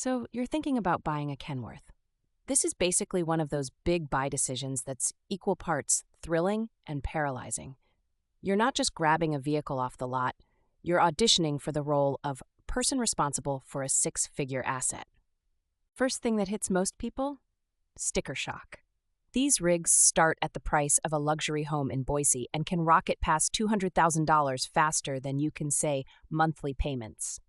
So you're thinking about buying a Kenworth. This is basically one of those big buy decisions that's equal parts thrilling and paralyzing. You're not just grabbing a vehicle off the lot, you're auditioning for the role of person responsible for a six-figure asset. First thing that hits most people? Sticker shock. These rigs start at the price of a luxury home in Boise and can rocket past $200,000 faster than you can say monthly payments.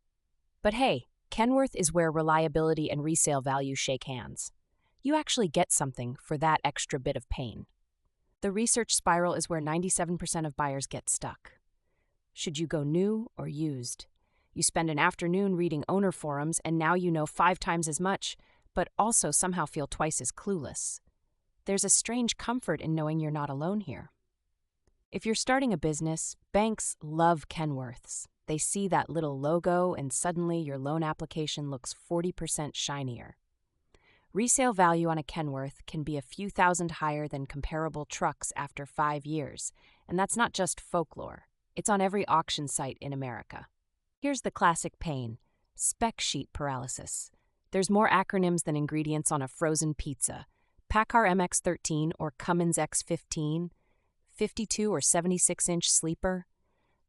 But hey, Kenworth is where reliability and resale value shake hands. You actually get something for that extra bit of pain. The research spiral is where 97% of buyers get stuck. Should you go new or used? You spend an afternoon reading owner forums and now you know 5 times as much, but also somehow feel twice as clueless. There's a strange comfort in knowing you're not alone here. If you're starting a business, banks love Kenworths. They see that little logo and suddenly your loan application looks 40% shinier. Resale value on a Kenworth can be a few thousand higher than comparable trucks after 5 years, and that's not just folklore. It's on every auction site in America. Here's the classic pain: spec sheet paralysis. There's more acronyms than ingredients on a frozen pizza. PACCAR MX-13 or Cummins X15, 52 or 76-inch sleeper.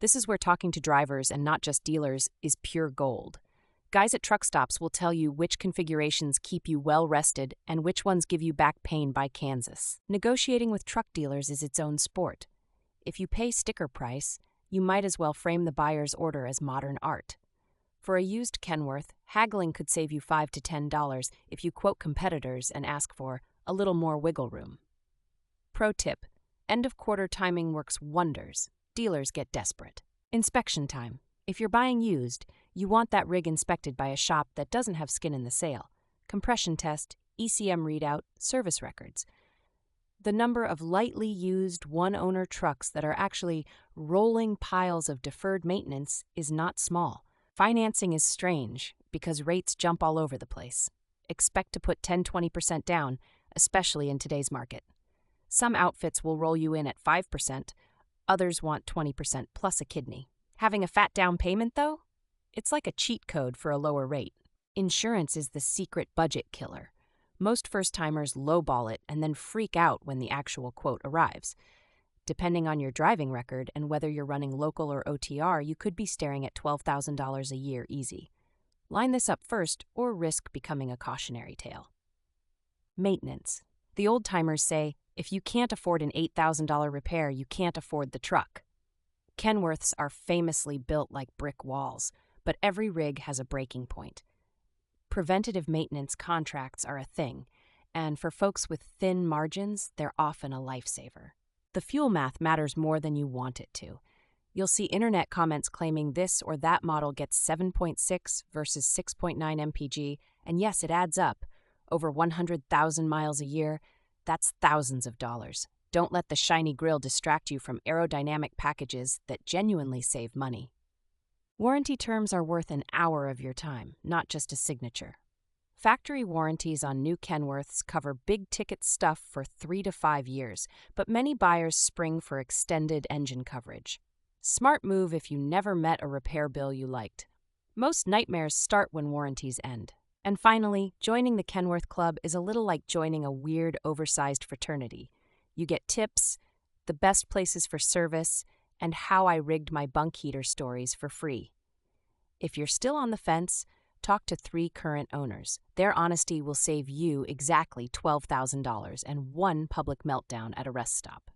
This is where talking to drivers and not just dealers is pure gold. Guys at truck stops will tell you which configurations keep you well rested and which ones give you back pain by Kansas. Negotiating with truck dealers is its own sport. If you pay sticker price, you might as well frame the buyer's order as modern art. For a used Kenworth, haggling could save you $5 to $10 if you quote competitors and ask for a little more wiggle room. Pro tip: end of quarter timing works wonders. Dealers get desperate. Inspection time. If you're buying used, you want that rig inspected by a shop that doesn't have skin in the sale. Compression test, ECM readout, service records. The number of lightly used one-owner trucks that are actually rolling piles of deferred maintenance is not small. Financing is strange because rates jump all over the place. Expect to put 10-20% down, especially in today's market. Some outfits will roll you in at 5%, others want 20% plus a kidney. Having a fat down payment, though? It's like a cheat code for a lower rate. Insurance is the secret budget killer. Most first-timers lowball it and then freak out when the actual quote arrives. Depending on your driving record and whether you're running local or OTR, you could be staring at $12,000 a year easy. Line this up first or risk becoming a cautionary tale. Maintenance. The old-timers say, if you can't afford an $8,000 repair, you can't afford the truck. Kenworths are famously built like brick walls, but every rig has a breaking point. Preventative maintenance contracts are a thing, and for folks with thin margins, they're often a lifesaver. The fuel math matters more than you want it to. You'll see internet comments claiming this or that model gets 7.6 versus 6.9 mpg, and yes, it adds up. Over 100,000 miles a year, that's thousands of dollars. Don't let the shiny grille distract you from aerodynamic packages that genuinely save money. Warranty terms are worth an hour of your time, not just a signature. Factory warranties on new Kenworths cover big-ticket stuff for 3 to 5 years, but many buyers spring for extended engine coverage. Smart move if you never met a repair bill you liked. Most nightmares start when warranties end. And finally, joining the Kenworth Club is a little like joining a weird, oversized fraternity. You get tips, the best places for service, and how I rigged my bunk heater stories for free. If you're still on the fence, talk to 3 current owners. Their honesty will save you exactly $12,000 and 1 public meltdown at a rest stop.